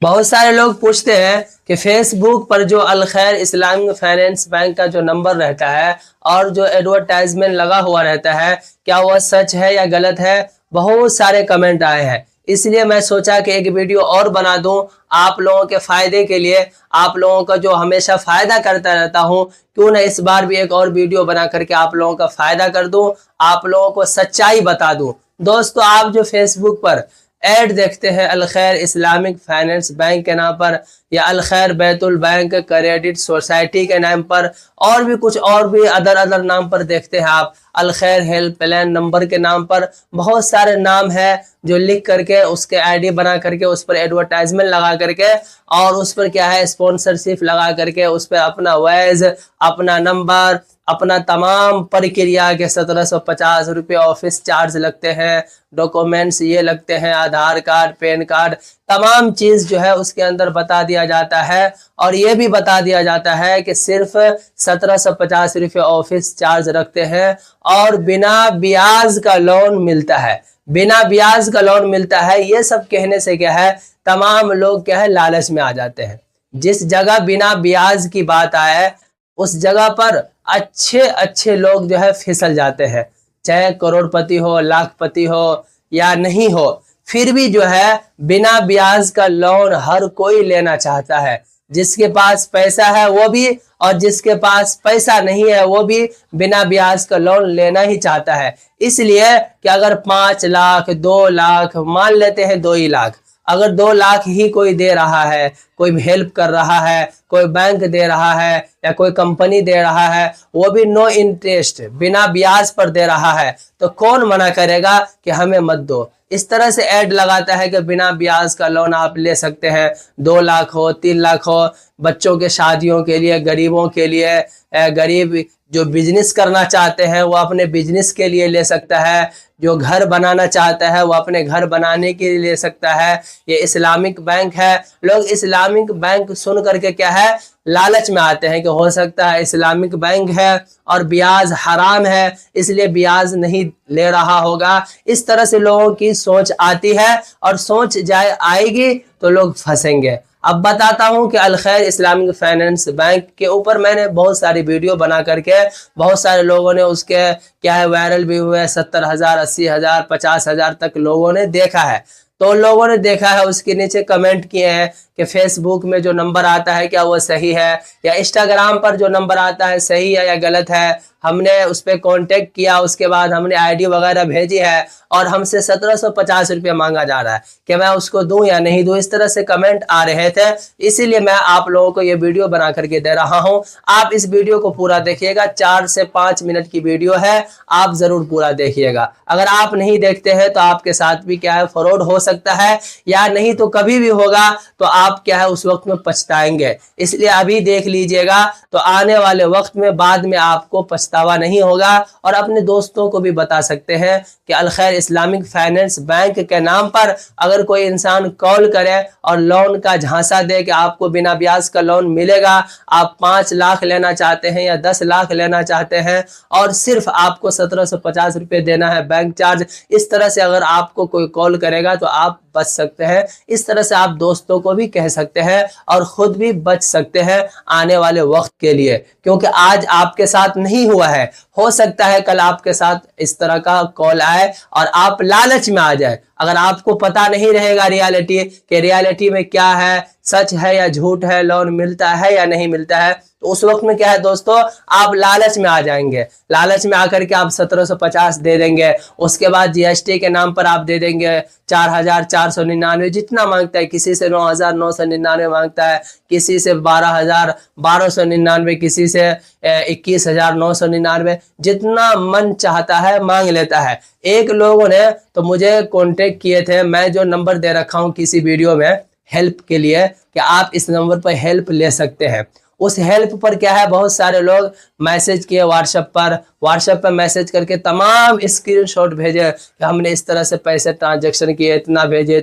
बहुत सारे लोग पूछते हैं कि फेसबुक पर जो अल खैर इस्लामिक फाइनेंस बैंक का जो नंबर रहता है और जो एडवर्टाइजमेंट लगा हुआ रहता है, क्या वह सच है या गलत है। बहुत सारे कमेंट आए हैं, इसलिए मैं सोचा कि एक वीडियो और बना दूं आप लोगों के फायदे के लिए। आप लोगों का जो हमेशा फायदा करता रहता हूं, क्यों ना इस बार भी एक और वीडियो बना करके आप लोगों का फायदा कर दूं, आप लोगों को सच्चाई बता दूं। दोस्तों, आप जो फेसबुक पर ऐड देखते हैं अल खैर इस्लामिक फाइनेंस बैंक के नाम पर या अल खैर बैतुल बैंक क्रेडिट सोसाइटी के नाम पर और भी कुछ और भी अदर नाम पर देखते हैं आप, अल खैर हेल्पलाइन नंबर के नाम पर बहुत सारे नाम है जो लिख करके उसके आईडी बना करके उस पर एडवर्टाइजमेंट लगा करके और उस पर क्या है स्पॉन्सरशिप लगा करके उस पर अपना वॉइस, अपना नंबर, अपना तमाम प्रक्रिया के 1750 रुपये ऑफिस चार्ज लगते हैं, डॉक्यूमेंट्स ये लगते हैं, आधार कार्ड, पैन कार्ड, तमाम चीज़ जो है उसके अंदर बता दिया जाता है। और ये भी बता दिया जाता है कि सिर्फ 1750 रुपये ऑफिस चार्ज रखते हैं और बिना ब्याज का लोन मिलता है, बिना ब्याज का लोन मिलता है। ये सब कहने से क्या है, तमाम लोग क्या है लालच में आ जाते हैं। जिस जगह बिना ब्याज की बात आए उस जगह पर अच्छे अच्छे लोग जो है फिसल जाते हैं, चाहे करोड़पति हो, लाखपति हो या नहीं हो, फिर भी जो है बिना ब्याज का लोन हर कोई लेना चाहता है। जिसके पास पैसा है वो भी और जिसके पास पैसा नहीं है वो भी बिना ब्याज का लोन लेना ही चाहता है। इसलिए कि अगर 5 लाख, 2 लाख, मान लेते हैं 2 ही लाख, अगर 2 लाख ही कोई दे रहा है, कोई हेल्प कर रहा है, कोई बैंक दे रहा है या कोई कंपनी दे रहा है, वो भी नो इंटरेस्ट बिना ब्याज पर दे रहा है, तो कौन मना करेगा कि हमें मत दो। इस तरह से ऐड लगाता है कि बिना ब्याज का लोन आप ले सकते हैं, 2 लाख हो, 3 लाख हो, बच्चों के शादियों के लिए, गरीबों के लिए, गरीब जो बिजनेस करना चाहते हैं वो अपने बिजनेस के लिए ले सकता है, जो घर बनाना चाहता है वो अपने घर बनाने के लिए ले सकता है। ये इस्लामिक बैंक है। लोग इस्लामिक बैंक सुन करके क्या है लालच में आते हैं कि हो सकता है इस्लामिक बैंक है और ब्याज हराम है इसलिए ब्याज नहीं ले रहा होगा। इस तरह से लोगों की सोच आती है और सोच जाए आएगी तो लोग फंसेंगे। अब बताता हूं कि अल खैर इस्लामिक फाइनेंस बैंक के ऊपर मैंने बहुत सारी वीडियो बना करके बहुत सारे लोगों ने उसके क्या है वायरल भी हुए, 70,000, 80,000, 50,000 तक लोगों ने देखा है। तो लोगों ने देखा है, उसके नीचे कमेंट किए हैं कि फेसबुक में जो नंबर आता है क्या वो सही है या इंस्टाग्राम पर जो नंबर आता है सही है या गलत है। हमने उस पर कॉन्टेक्ट किया, उसके बाद हमने आईडी वगैरह भेजी है और हमसे 1750 रुपये मांगा जा रहा है कि मैं उसको दूं या नहीं दूं। इस तरह से कमेंट आ रहे थे, इसीलिए मैं आप लोगों को ये वीडियो बना करके दे रहा हूं। आप इस वीडियो को पूरा देखिएगा, 4 से 5 मिनट की वीडियो है, आप जरूर पूरा देखिएगा। अगर आप नहीं देखते हैं तो आपके साथ भी क्या है फ्रॉड हो सकता है या नहीं तो कभी भी होगा, तो आप क्या है उस वक्त में पछताएंगे। इसलिए अभी देख लीजिएगा तो आने वाले वक्त में बाद में आपको पछतावा नहीं होगा। और अपने दोस्तों को भी बता सकते हैं कि अल खैर इस्लामिक फाइनेंस बैंक के नाम पर अगर कोई इंसान कॉल करे और लोन का झांसा दे कि आपको बिना ब्याज का लोन मिलेगा, आप 5 लाख लेना चाहते हैं या 10 लाख लेना चाहते हैं और सिर्फ आपको 1750 रुपये देना है बैंक चार्ज, इस तरह से अगर आपको कोई कॉल करेगा तो आप बच सकते हैं। इस तरह से आप दोस्तों को भी कह सकते हैं और खुद भी बच सकते हैं आने वाले वक्त के लिए, क्योंकि आज आपके साथ नहीं हुआ है, हो सकता है कल आपके साथ इस तरह का कॉल आए और आप लालच में आ जाए। अगर आपको पता नहीं रहेगा रियलिटी कि रियलिटी में क्या है, सच है या झूठ है, लोन मिलता है या नहीं मिलता है, तो उस वक्त में क्या है दोस्तों, आप लालच में आ जाएंगे। लालच में आकर के आप 1750 दे देंगे, उसके बाद जीएसटी के नाम पर आप दे देंगे 4,499, जितना मांगता है, किसी से 9,999 मांगता है, किसी से 12,1299, किसी से 21,999, जितना मन चाहता है मांग लेता है। एक लोगों ने तो मुझे कांटेक्ट किए थे, मैं जो नंबर दे रखा हूँ किसी वीडियो में हेल्प के लिए कि आप इस नंबर पर हेल्प ले सकते हैं, उस हेल्प पर क्या है बहुत सारे लोग मैसेज किए व्हाट्सएप पर मैसेज करके तमाम स्क्रीनशॉट भेजे कि हमने इस तरह से पैसे ट्रांजैक्शन किए, इतना भेजे,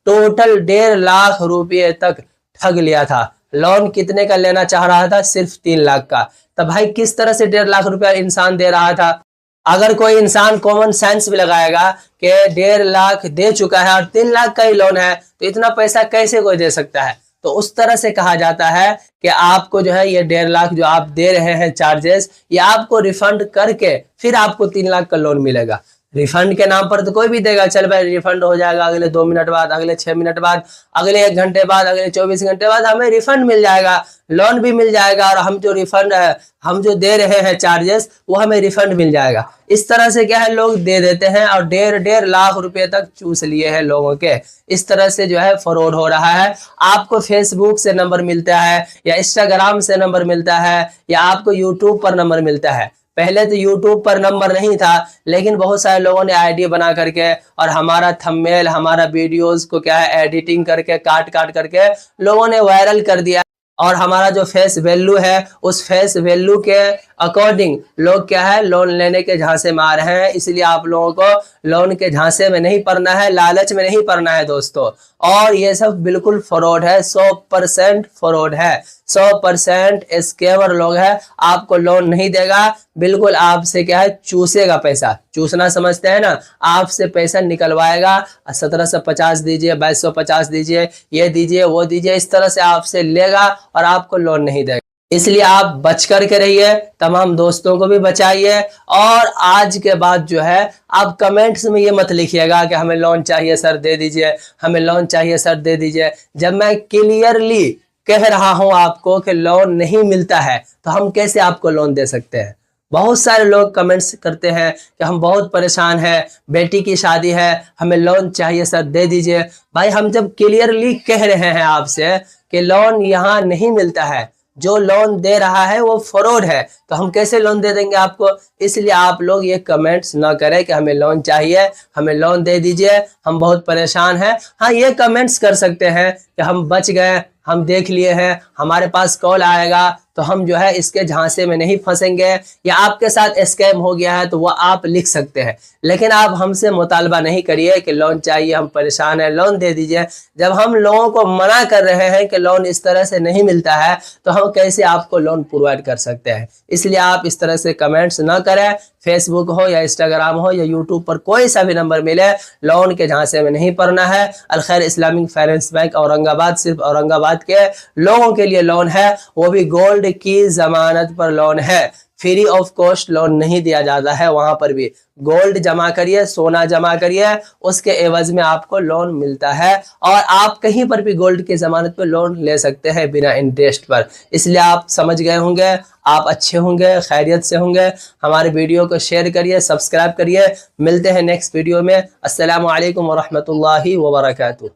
टोटल 1.5 लाख रुपये तक ठग लिया था। लोन कितने का लेना चाह रहा था, सिर्फ 3 लाख का। तो भाई किस तरह से 1.5 लाख रुपया इंसान दे रहा था। अगर कोई इंसान कॉमन सेंस भी लगाएगा कि 1.5 लाख दे चुका है और 3 लाख का ही लोन है तो इतना पैसा कैसे कोई दे सकता है, तो उस तरह से कहा जाता है कि आपको जो है ये 1.5 लाख जो आप दे रहे हैं चार्जेस, ये आपको रिफंड करके फिर आपको 3 लाख का लोन मिलेगा। रिफंड के नाम पर तो कोई भी देगा, चल भाई रिफंड हो जाएगा अगले 2 मिनट बाद, अगले 6 मिनट बाद, अगले 1 घंटे बाद, अगले 24 घंटे बाद हमें रिफंड मिल जाएगा, लोन भी मिल जाएगा और हम जो रिफंड है, हम जो दे रहे हैं चार्जेस वो हमें रिफंड मिल जाएगा। इस तरह से क्या है लोग दे देते हैं और 1.5 लाख रुपए तक चूस लिए हैं लोगों के। इस तरह से जो है फ्रॉड हो रहा है। आपको फेसबुक से नंबर मिलता है या इंस्टाग्राम से नंबर मिलता है या आपको यूट्यूब पर नंबर मिलता है। पहले तो यूट्यूब पर नंबर नहीं था, लेकिन बहुत सारे लोगों ने आईडी बना करके और हमारा थंबनेल, हमारा वीडियोस को क्या है एडिटिंग करके काट करके लोगों ने वायरल कर दिया और हमारा जो फेस वैल्यू है उस फेस वैल्यू के अकॉर्डिंग लोग क्या है लोन लेने के झांसे में आ रहे हैं। इसलिए आप लोगों को लोन के झांसे में नहीं पड़ना है, लालच में नहीं पड़ना है दोस्तों। और ये सब बिल्कुल फ्रॉड है, 100% फ्रॉड है, 100% स्कैमर लोग है। आपको लोन नहीं देगा, बिल्कुल आपसे क्या है चूसेगा पैसा, चूसना समझते हैं ना, आपसे पैसा निकलवाएगा। 1750 दीजिए, 2250 दीजिए, ये दीजिए वो दीजिए, इस तरह से आपसे लेगा और आपको लोन नहीं देगा। इसलिए आप बच करके रहिए, तमाम दोस्तों को भी बचाइए। और आज के बाद जो है आप कमेंट्स में ये मत लिखिएगा कि हमें लोन चाहिए सर दे दीजिए, हमें लोन चाहिए सर दे दीजिए। जब मैं क्लियरली कह रहा हूं आपको कि लोन नहीं मिलता है तो हम कैसे आपको लोन दे सकते हैं। बहुत सारे लोग कमेंट्स करते हैं कि हम बहुत परेशान हैं, बेटी की शादी है, हमें लोन चाहिए सर दे दीजिए। भाई हम जब क्लियरली कह रहे हैं आपसे कि लोन यहाँ नहीं मिलता है, जो लोन दे रहा है वो फ्रॉड है, तो हम कैसे लोन दे देंगे आपको। इसलिए आप लोग ये कमेंट्स ना करें कि हमें लोन चाहिए, हमें लोन दे दीजिए, हम बहुत परेशान हैं। हाँ ये कमेंट्स कर सकते हैं कि हम बच गए, हम देख लिए हैं, हमारे पास कॉल आएगा तो हम जो है इसके झांसे में नहीं फंसेंगे, या आपके साथ स्कैम हो गया है तो वो आप लिख सकते हैं। लेकिन आप हमसे मुतालबा नहीं करिए कि लोन चाहिए, हम परेशान हैं, लोन दे दीजिए। जब हम लोगों को मना कर रहे हैं कि लोन इस तरह से नहीं मिलता है तो हम कैसे आपको लोन प्रोवाइड कर सकते हैं। इसलिए आप इस तरह से कमेंट्स ना करें। फेसबुक हो या इंस्टाग्राम हो या यूट्यूब पर कोई सा भी नंबर मिले, लोन के झांसे में नहीं पड़ना है। अल खैर इस्लामिक फाइनेंस बैंक औरंगाबाद सिर्फ औरंगाबाद के लोगों के लिए लोन है, वो भी गोल्ड की जमानत पर लोन है। फ्री ऑफ कॉस्ट लोन नहीं दिया जाता है, वहां पर भी गोल्ड जमा करिए, सोना जमा करिए, उसके एवज में आपको लोन मिलता है। और आप कहीं पर भी गोल्ड की जमानत पर लोन ले सकते हैं बिना इंटरेस्ट पर। इसलिए आप समझ गए होंगे, आप अच्छे होंगे, खैरियत से होंगे। हमारे वीडियो को शेयर करिए, सब्सक्राइब करिए। मिलते हैं नेक्स्ट वीडियो में। अस्सलामु अलैकुम वरहमतुल्लाहि वबरकातुहू।